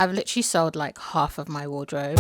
I've literally sold like half of my wardrobe.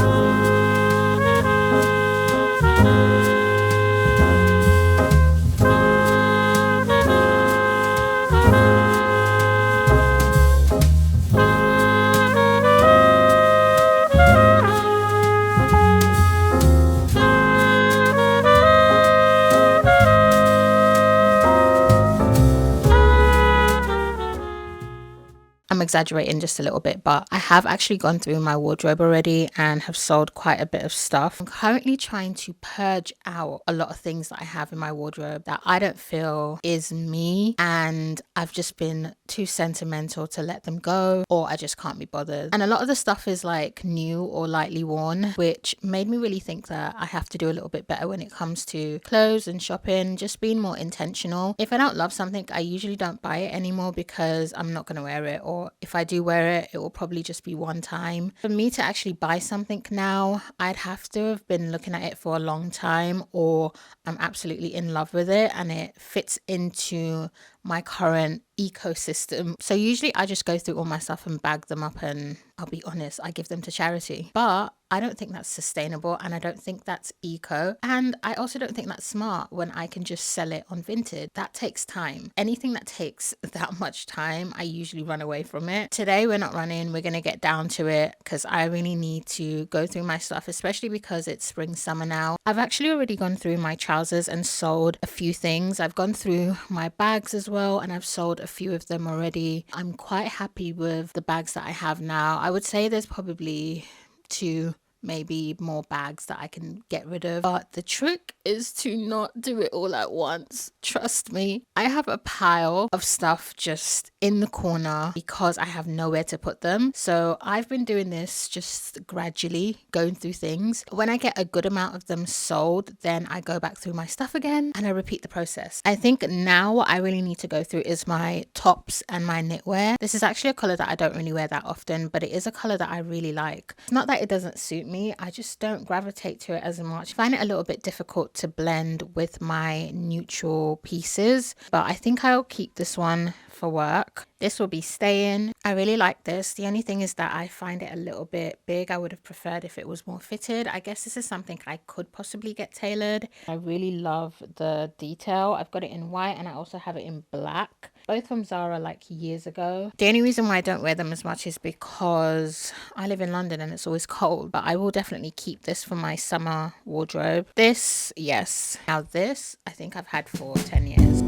I'm exaggerating just a little bit, but I have actually gone through my wardrobe already and have sold quite a bit of stuff. I'm currently trying to purge out a lot of things that I have in my wardrobe that I don't feel is me, and I've just been too sentimental to let them go, or I just can't be bothered. And a lot of the stuff is like new or lightly worn, which made me really think that I have to do a little bit better when it comes to clothes and shopping, just being more intentional. If I don't love something, I usually don't buy it anymore because I'm not going to wear it, or if I do wear it, it will probably just be one time. For me to actually buy something now, I'd have to have been looking at it for a long time, or I'm absolutely in love with it and it fits into my current ecosystem. So usually I just go through all my stuff and bag them up, and I'll be honest, I give them to charity. But I don't think that's sustainable, and I don't think that's eco, and I also don't think that's smart when I can just sell it on Vinted. That takes time. Anything that takes that much time, I usually run away from it. Today we're not running, we're gonna get down to it because I really need to go through my stuff, especially because it's spring summer now. I've actually already gone through my trousers and sold a few things. I've gone through my bags as well, and I've sold a few of them already. I'm quite happy with the bags that I have now. I would say there's probably 2, maybe more bags that I can get rid of, but the trick is to not do it all at once. Trust me, I have a pile of stuff just in the corner because I have nowhere to put them. So I've been doing this just gradually, going through things. When I get a good amount of them sold, then I go back through my stuff again and I repeat the process. I think now what I really need to go through is my tops and my knitwear. This is actually a color that I don't really wear that often, but it is a color that I really like. It's not that it doesn't suit me, I just don't gravitate to it as much. I find it a little bit difficult to blend with my neutral pieces, but I think I'll keep this one for work. This will be staying. I really like this. The only thing is that I find it a little bit big. I would have preferred if it was more fitted. I guess this is something I could possibly get tailored. I really love the detail. I've got it in white and I also have it in black. Both from Zara like years ago. The only reason why I don't wear them as much is because I live in London and it's always cold, but I will definitely keep this for my summer wardrobe. This, yes. Now this, I think I've had for 10 years.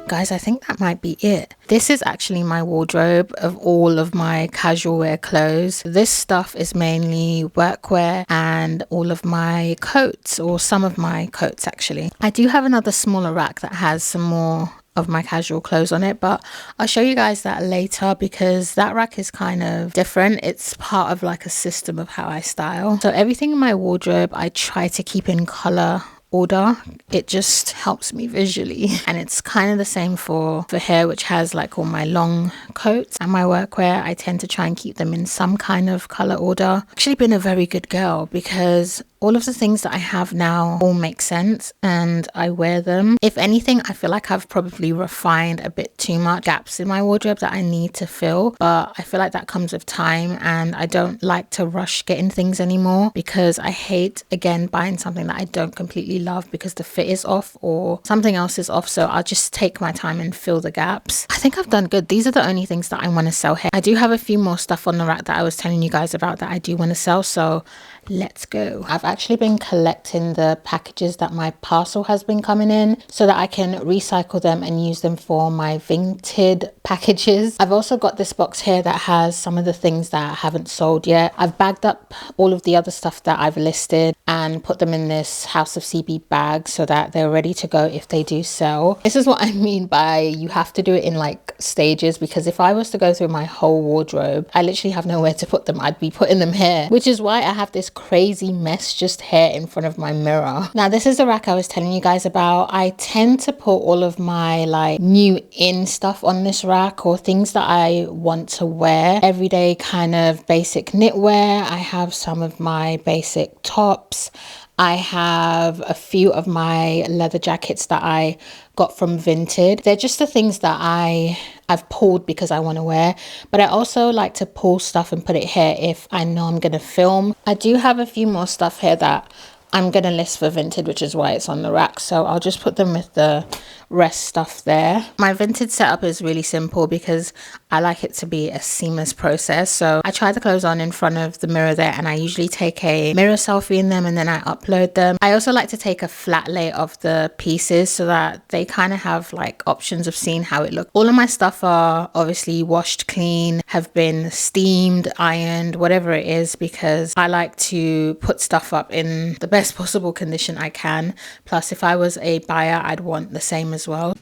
Guys, I think that might be it. This is actually my wardrobe of all of my casual wear clothes. This stuff is mainly workwear and all of my coats, or some of my coats actually. I do have another smaller rack that has some more of my casual clothes on it, but I'll show you guys that later because that rack is kind of different. It's part of like a system of how I style. So everything in my wardrobe I try to keep in color order. It just helps me visually, and it's kind of the same for hair, which has like all my long coats and my workwear. I tend to try and keep them in some kind of color order. Actually been a very good girl because all of the things that I have now all make sense and I wear them. If anything, I feel like I've probably refined a bit too much gaps in my wardrobe that I need to fill, but I feel like that comes with time, and I don't like to rush getting things anymore because I hate, again, buying something that I don't completely love because the fit is off or something else is off. So I'll just take my time and fill the gaps. I think I've done good. These are the only things that I want to sell here. I do have a few more stuff on the rack that I was telling you guys about that I do want to sell, so let's go. I've actually been collecting the packages that my parcel has been coming in so that I can recycle them and use them for my Vinted packages. I've also got this box here that has some of the things that I haven't sold yet. I've bagged up all of the other stuff that I've listed and put them in this House of CB bag so that they're ready to go if they do sell. This is what I mean by you have to do it in like stages, because if I was to go through my whole wardrobe, I literally have nowhere to put them. I'd be putting them here, which is why I have this crazy mess just here in front of my mirror. Now this is the rack I was telling you guys about. I tend to put all of my like new in stuff on this rack, or things that I want to wear everyday, kind of basic knitwear. I have some of my basic tops. I have a few of my leather jackets that I got from Vinted. They're just the things that I've pulled because I want to wear, but I also like to pull stuff and put it here if I know I'm going to film. I do have a few more stuff here that I'm going to list for Vinted, which is why it's on the rack. So I'll just put them with the rest stuff there. My Vinted setup is really simple because I like it to be a seamless process. So I try the clothes on in front of the mirror there, and I usually take a mirror selfie in them and then I upload them. I also like to take a flat lay of the pieces so that they kind of have like options of seeing how it looks. All of my stuff are obviously washed clean, have been steamed, ironed, whatever it is, because I like to put stuff up in the best possible condition I can. Plus, if I was a buyer, I'd want the same as well.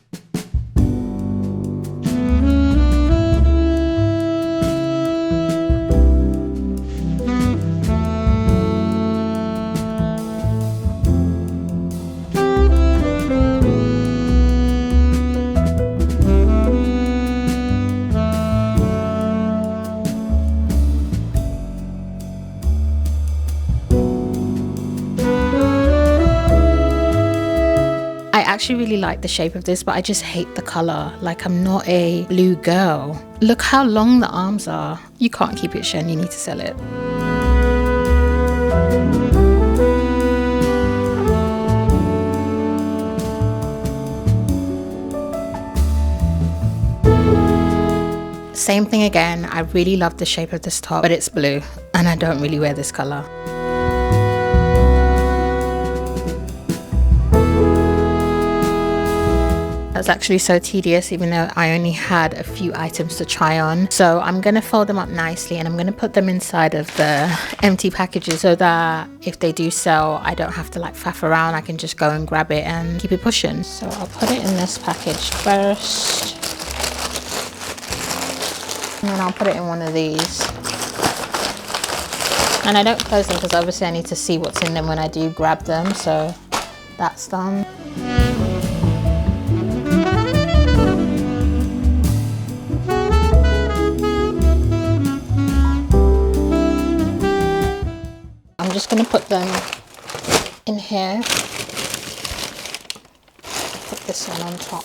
I actually really like the shape of this, but I just hate the color. Like, I'm not a blue girl. Look how long the arms are. You can't keep it, Shen, you need to sell it. Same thing again. I really love the shape of this top, but it's blue and I don't really wear this color. That's actually so tedious, even though I only had a few items to try on. So I'm going to fold them up nicely and I'm going to put them inside of the empty packages so that if they do sell, I don't have to like faff around. I can just go and grab it and keep it pushing. So I'll put it in this package first. And then I'll put it in one of these. And I don't close them because obviously I need to see what's in them when I do grab them. So that's done. I'm just going to put them in here. Put this one on top.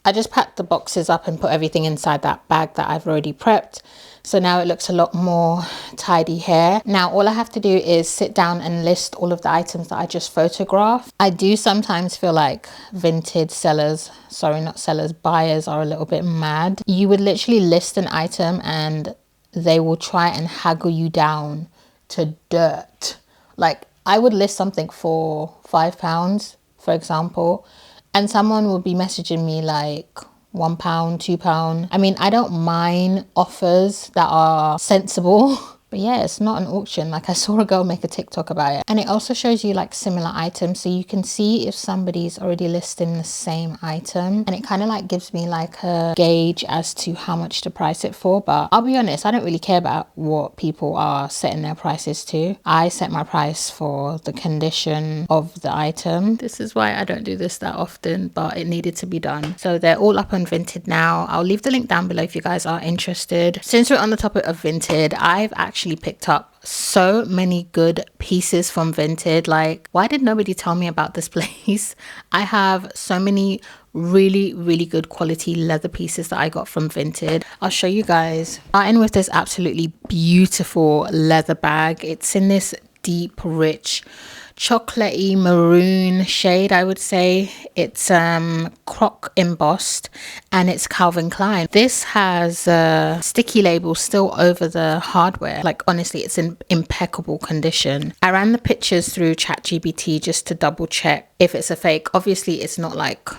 I just packed the boxes up and put everything inside that bag that I've already prepped. So now it looks a lot more tidy here. Now all I have to do is sit down and list all of the items that I just photographed. I do sometimes feel like Vinted sellers, sorry, not sellers, buyers are a little bit mad. You would literally list an item and they will try and haggle you down to dirt. Like, I would list something for £5, for example, and someone will be messaging me like £1, £2. I mean, I don't mind offers that are sensible. But yeah, it's not an auction. Like, I saw a girl make a TikTok about it. And it also shows you like similar items. So you can see if somebody's already listing the same item. And it kind of like gives me like a gauge as to how much to price it for. But I'll be honest, I don't really care about what people are setting their prices to. I set my price for the condition of the item. This is why I don't do this that often, but it needed to be done. So they're all up on Vinted now. I'll leave the link down below if you guys are interested. Since we're on the topic of Vinted, I've actually picked up so many good pieces from Vinted. Like, why did nobody tell me about this place? I have so many really good quality leather pieces that I got from Vinted. I'll show you guys. Starting with this absolutely beautiful leather bag. It's in this deep, rich, chocolatey maroon shade, I would say. It's croc embossed and it's Calvin Klein. This has a sticky label still over the hardware. Like, honestly, it's in impeccable condition. I ran the pictures through ChatGPT just to double check if it's a fake. Obviously, it's not like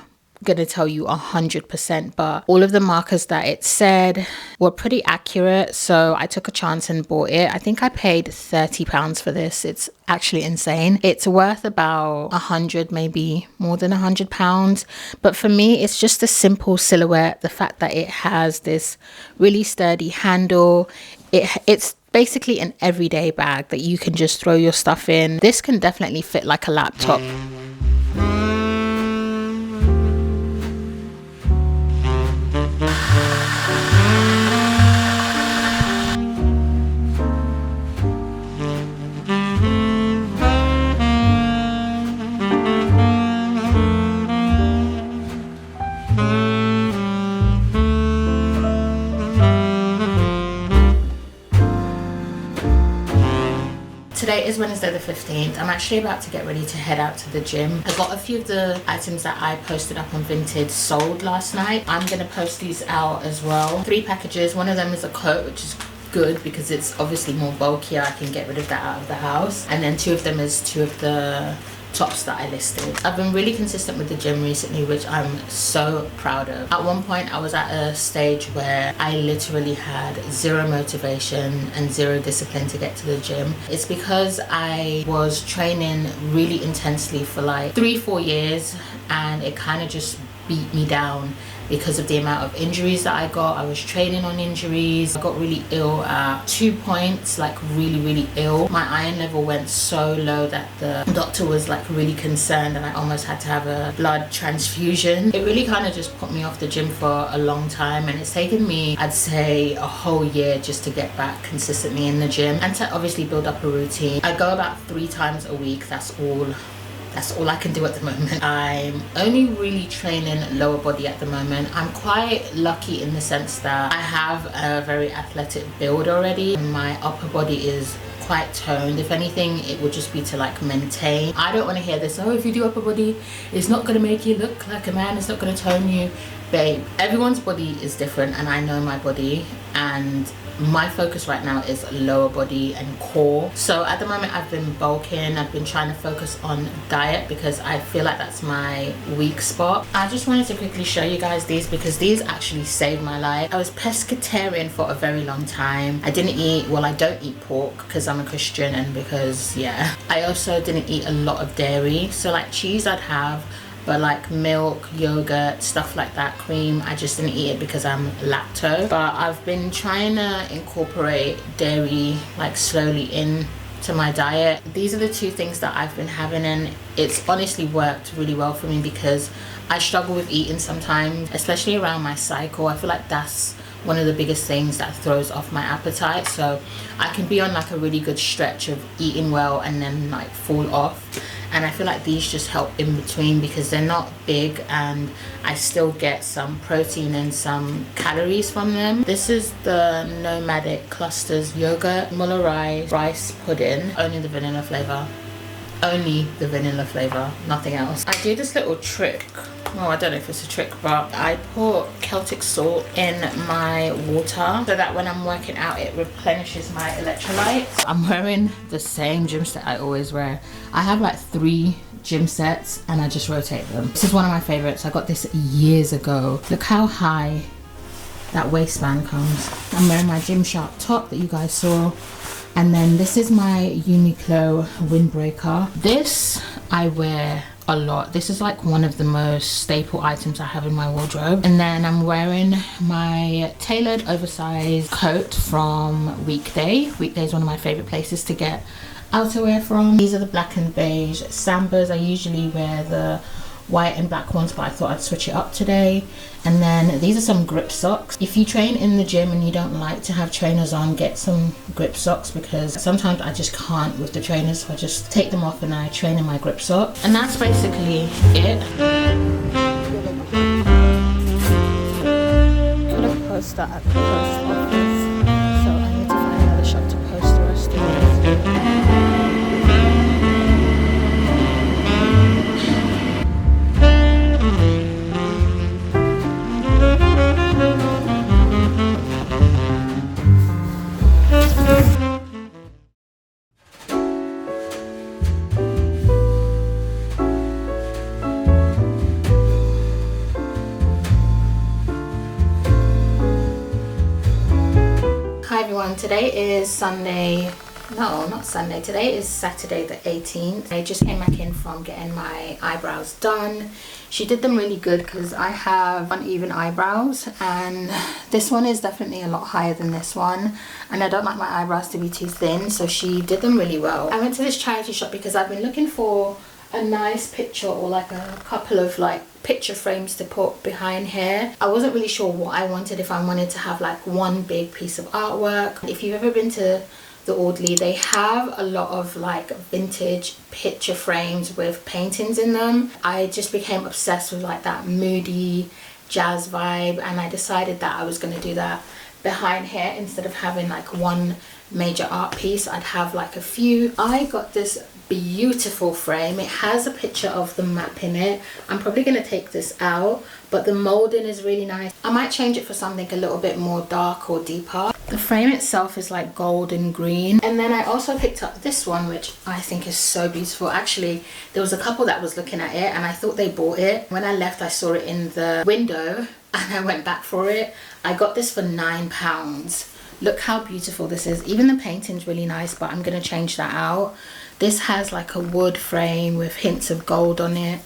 gonna tell you 100%, but all of the markers that it said were pretty accurate, so I took a chance and bought it. I think I paid £30 for this. It's actually insane. It's worth about 100, maybe more than £100, but for me it's just a simple silhouette. The fact that it has this really sturdy handle, it's basically an everyday bag that you can just throw your stuff in. This can definitely fit like a laptop. Today is Wednesday the 15th. I'm actually about to get ready to head out to the gym. I got a few of the items that I posted up on Vinted sold last night. I'm gonna post these out as well. 3 packages. One of them is a coat, which is good because it's obviously more bulkier. I can get rid of that out of the house. And then 2 of them is 2 of the tops that I listed. I've been really consistent with the gym recently, which I'm so proud of. At one point I was at a stage where I literally had 0 motivation and 0 discipline to get to the gym. It's because I was training really intensely for like 3-4 years, and it kind of just beat me down because of the amount of injuries that I got. I was training on injuries. I got really ill at 2 points, like really ill. My iron level went so low that the doctor was like really concerned, and I almost had to have a blood transfusion. It really kind of just put me off the gym for a long time, and it's taken me, I'd say, a whole year just to get back consistently in the gym and to obviously build up a routine. I go about 3 times a week. That's all I can do at the moment. I'm only really training lower body at the moment. I'm quite lucky in the sense that I have a very athletic build already. My upper body is quite toned. If anything, it would just be to like maintain. I don't want to hear this, oh, if you do upper body, it's not going to make you look like a man, it's not going to tone you. Babe, everyone's body is different, and I know my body, and my focus right now is lower body and core. So at the moment I've been bulking. I've been trying to focus on diet because I feel like that's my weak spot. I just wanted to quickly show you guys these because these actually saved my life. I was pescatarian for a very long time. I didn't eat, well, I don't eat pork because I'm a Christian, and because, yeah, I also didn't eat a lot of dairy. So like cheese I'd have, but like milk, yogurt, stuff like that, cream, I just didn't eat it because I'm lacto. But I've been trying to incorporate dairy like slowly into my diet. These are the 2 things that I've been having, and it's honestly worked really well for me because I struggle with eating sometimes, especially around my cycle. I feel like that's one of the biggest things that throws off my appetite. So I can be on like a really good stretch of eating well and then like fall off. And I feel like these just help in between because they're not big and I still get some protein and some calories from them. This is the Nomadic Clusters Yogurt Muller Rice Pudding. Only the vanilla flavor. Only the vanilla flavor, nothing else. I do this little trick. Well, I don't know if it's a trick, but I put Celtic salt in my water so that when I'm working out it replenishes my electrolytes. I'm wearing the same gym set I always wear. I have like 3 gym sets and I just rotate them. This is one of my favorites. I got this years ago. Look how high that waistband comes. I'm wearing my Gymshark top that you guys saw. And then this is my Uniqlo windbreaker. This I wear a lot. This is like one of the most staple items I have in my wardrobe. And then I'm wearing my tailored oversized coat from Weekday. Weekday is one of my favorite places to get outerwear from. These are the black and beige Sambas. I usually wear the white and black ones, but I thought I'd switch it up today. And then these are some grip socks. If you train in the gym and you don't like to have trainers on, get some grip socks because sometimes I just can't with the trainers, so I just take them off and I train in my grip sock. And that's basically it. Put a poster at the post office, so I need to find another shop to post the rest of it. Today is Sunday. No, not Sunday. Today is Saturday the 18th. I just came back in from getting my eyebrows done. She did them really good because I have uneven eyebrows, and this one is definitely a lot higher than this one, and I don't like my eyebrows to be too thin, so she did them really well. I went to this charity shop because I've been looking for a nice picture, or like a couple of like picture frames to put behind here. I wasn't really sure what I wanted, if I wanted to have like one big piece of artwork. If you've ever been to the Audley, they have a lot of like vintage picture frames with paintings in them. I just became obsessed with like that moody jazz vibe, and I decided that I was going to do that behind here. Instead of having like one major art piece, I'd have like a few. I got this beautiful frame. It has a picture of the map in it. I'm probably going to take this out, but the molding is really nice. I might change it for something a little bit more dark or deeper. The frame itself is like gold and green. And then I also picked up this one, which I think is so beautiful. Actually, there was a couple that was looking at it and I thought they bought it. When I left, I saw it in the window and I went back for it. I got this for £9. Look how beautiful this is. Even the painting's really nice, but I'm going to change that out. This has like a wood frame with hints of gold on it.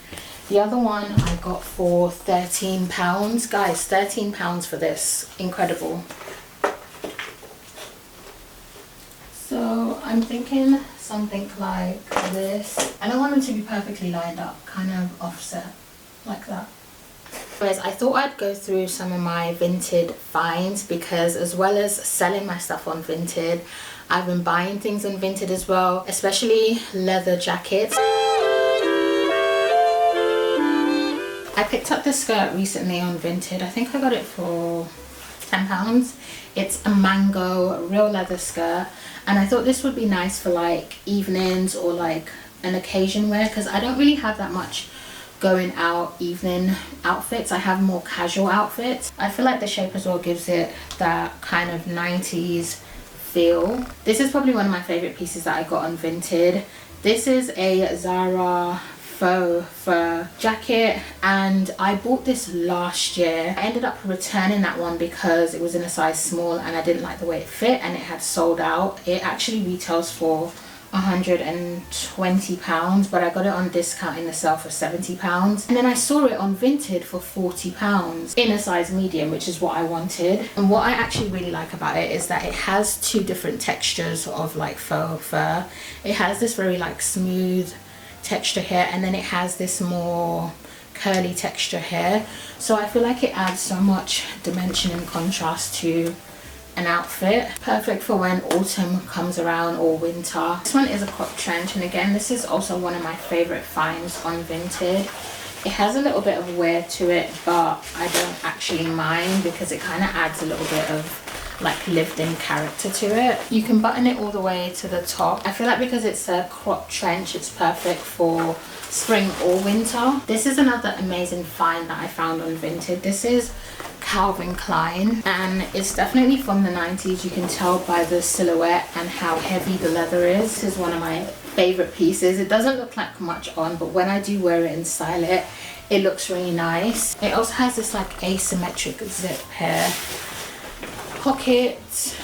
The other one I got for £13. Guys, £13 for this. Incredible. So I'm thinking something like this. I don't want them to be perfectly lined up, kind of offset like that. Anyways, I thought I'd go through some of my Vinted finds, because as well as selling my stuff on Vinted, I've been buying things on Vinted as well, especially leather jackets. I picked up this skirt recently on Vinted. I think I got it for £10. It's a mango real leather skirt, and I thought this would be nice for like evenings or like an occasion wear, because I don't really have that much going out evening outfits. I have more casual outfits. I feel like the shape as well gives it that kind of 90s feel. This is probably one of my favorite pieces that I got on Vinted. This is a Zara faux fur jacket, and I bought this last year. I ended up returning that one because it was in a size small and I didn't like the way it fit, and it had sold out. It actually retails for £120, but I got it on discount in the sale for £70, and then I saw it on Vinted for £40 in a size medium, which is what I wanted. And what I actually really like about it is that it has two different textures of like faux fur. It has this very like smooth texture here, and then it has this more curly texture here, so I feel like it adds so much dimension and contrast to an outfit. Perfect for when autumn comes around or winter. This one is a crop trench, and again, this is also one of my favorite finds on Vinted. It has a little bit of wear to it, but I don't actually mind because it kind of adds a little bit of like lived in character to it. You can button it all the way to the top. I feel like because it's a crop trench, it's perfect for spring or winter. This is another amazing find that I found on Vinted. This is Calvin Klein, and it's definitely from the 90s. You can tell by the silhouette and how heavy the leather is. This is one of my favorite pieces. It doesn't look like much on, but when I do wear it and style it, it looks really nice. It also has this like asymmetric zip here. Pockets.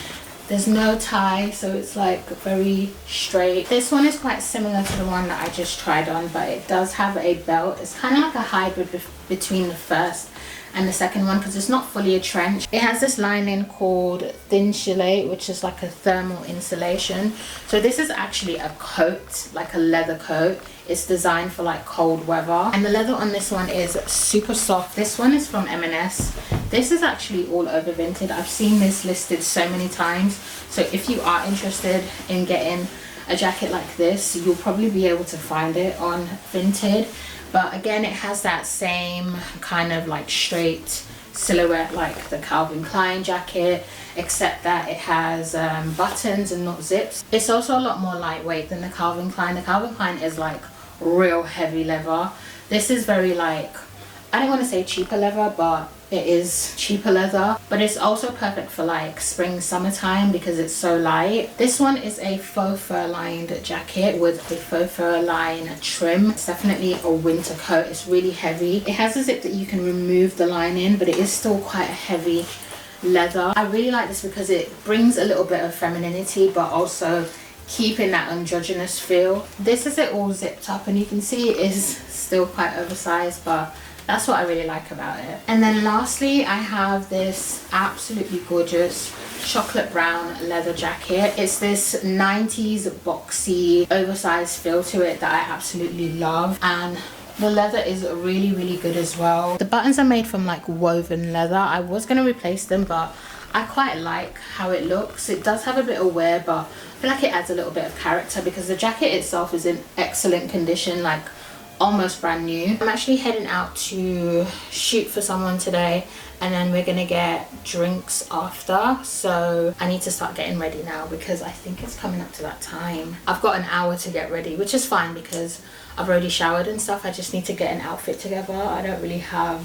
There's no tie, so it's like very straight. This one is quite similar to the one that I just tried on, but it does have a belt. It's kind of like a hybrid between the first and the second one, because it's not fully a trench. It has this lining called thin gilet, which is like a thermal insulation. So this is actually a coat, like a leather coat. It's designed for like cold weather, and the leather on this one is super soft. This one is from M&S. This is actually all over Vinted. I've seen this listed so many times, so if you are interested in getting a jacket like this, you'll probably be able to find it on Vinted. But again, it has that same kind of like straight silhouette like the Calvin Klein jacket, except that it has buttons and not zips. It's also a lot more lightweight than the Calvin Klein. The Calvin Klein is like real heavy leather. This is very like, I don't want to say cheaper leather, but it is cheaper leather. But it's also perfect for like spring, summertime because it's so light. This one is a faux fur lined jacket with a faux fur line trim. It's definitely a winter coat. It's really heavy. It has a zip that you can remove the line in, but it is still quite a heavy leather. I really like this because it brings a little bit of femininity but also keeping that androgynous feel. This is it all zipped up, and you can see it is still quite oversized, but that's what I really like about it. And then lastly, I have this absolutely gorgeous chocolate brown leather jacket. It's this 90s boxy oversized feel to it that I absolutely love, and the leather is really good as well. The buttons are made from like woven leather. I was going to replace them, but I quite like how it looks. It does have a bit of wear, but I feel like it adds a little bit of character because the jacket itself is in excellent condition, like almost brand new. I'm actually heading out to shoot for someone today, and then we're gonna get drinks after, so I need to start getting ready now because I think it's coming up to that time. I've got an hour to get ready, which is fine because I've already showered and stuff. I just need to get an outfit together. I don't really have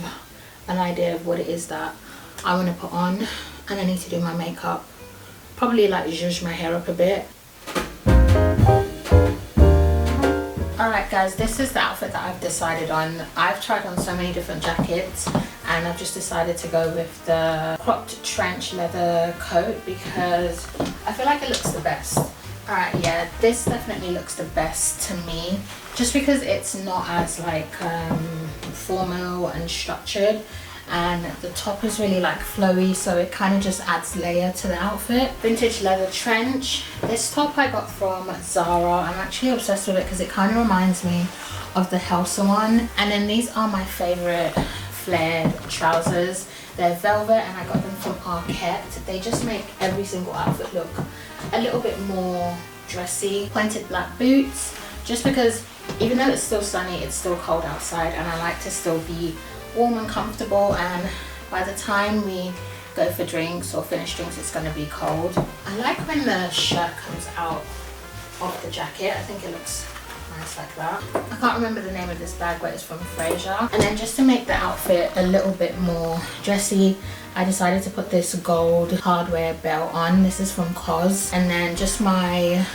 an idea of what it is that I want to put on, and I need to do my makeup, probably like zhuzh my hair up a bit. Alright guys, this is the outfit that I've decided on. I've tried on so many different jackets and I've just decided to go with the cropped trench leather coat because I feel like it looks the best. Alright, yeah, this definitely looks the best to me just because it's not as like formal and structured, and the top is really like flowy, so it kind of just adds layer to the outfit. Vintage leather trench. This top I got from Zara. I'm actually obsessed with it because it kind of reminds me of the Helsa one. And then these are my favorite flared trousers. They're velvet and I got them from Arquette. They just make every single outfit look a little bit more dressy. Pointed black boots, just because even though it's still sunny, it's still cold outside and I like to still be warm and comfortable, and by the time we go for drinks or finish drinks it's going to be cold. I like when the shirt comes out of the jacket. I think it looks nice like that. I can't remember the name of this bag, but it's from Fraser. And then just to make the outfit a little bit more dressy, I decided to put this gold hardware belt on. This is from COS. And then just my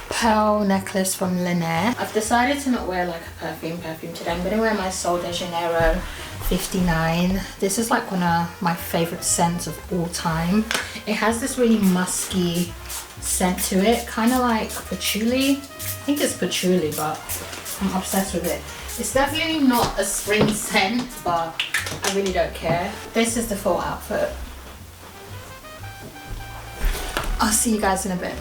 pearl necklace from Linaire. I've decided to not wear like a perfume today. I'm going to wear my Sol de Janeiro 59. This is like one of my favorite scents of all time. It has this really musky scent to it, kind of like patchouli. I think it's patchouli, but I'm obsessed with it. It's definitely not a spring scent, but I really don't care. This is the full outfit. I'll see you guys in a bit.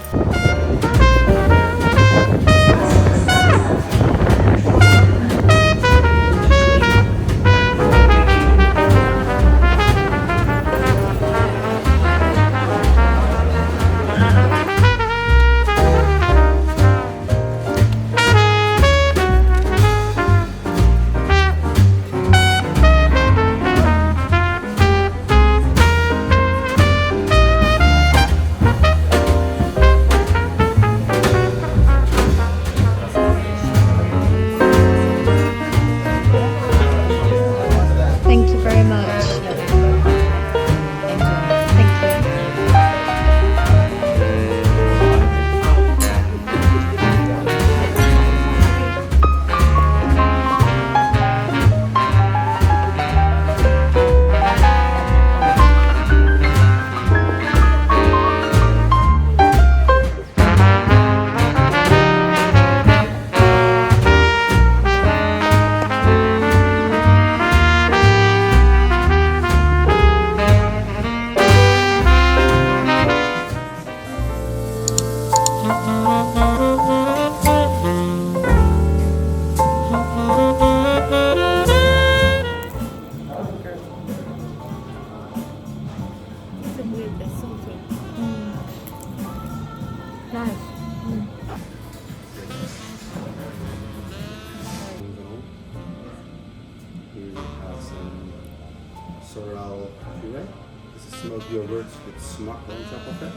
Sorrel puree. This is smoked yogurt with smack on top of it.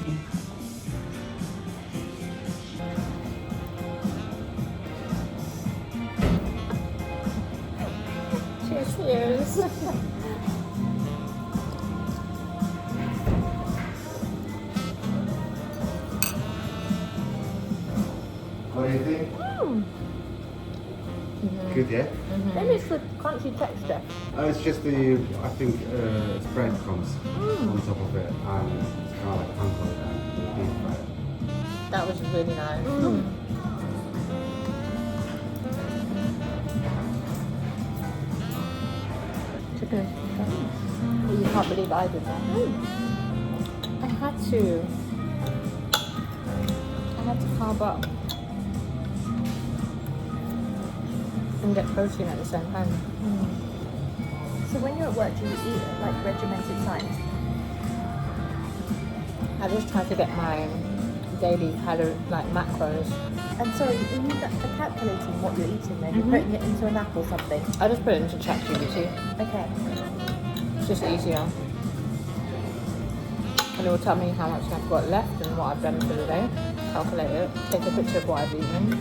Cheers. What do you think? Good, yeah? Maybe it's the crunchy texture. It's just the, I think, it's breadcrumbs on top of it, and it's kind of like pancake and beef bread. That was really nice. Chicken. You can't believe I did that. I had to. I had to carb up and get protein at the same time. So when you're at work, do you eat at like regimented times? I just try to get my daily calorie, like macros. And so are you calculating what you're eating then? You're putting it into an app or something? I just put it into ChatGPT. Okay. It's just easier. And it will tell me how much I've got left and what I've done for the day. Calculate it, take a picture of what I've eaten.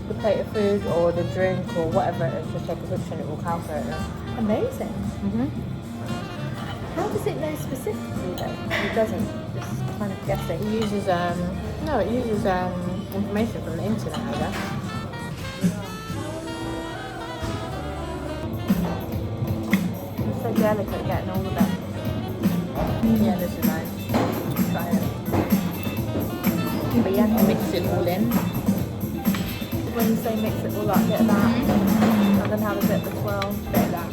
The plate of food or the drink or whatever it is, just take a picture and it will calculate it. Amazing. How does it know specifically though? It doesn't. Just kind of guessing. It uses information from the internet, I guess. It's so delicate getting all of that. Yeah, this is nice. Try it. But you have to mix it all in. When you say mix it all up, get that. And then have a bit as well. Bit of that.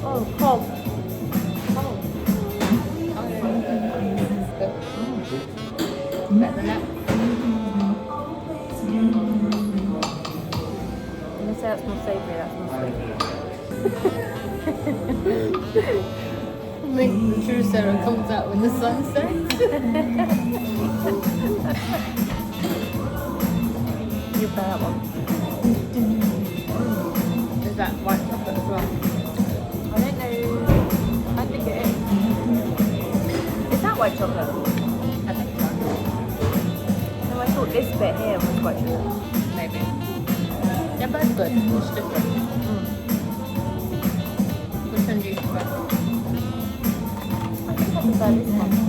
Oh, cold. Better than that. When you say that's more savoury, that's more sweet. I think the true Sarah comes out when the sun sets. You bear that one. Is that white chocolate as well? I don't know. I think it is. Is that white chocolate? I think so. No, I thought this bit here was white chocolate. Maybe. They're both good. It's different. Which one do you prefer? I think I prefer this one.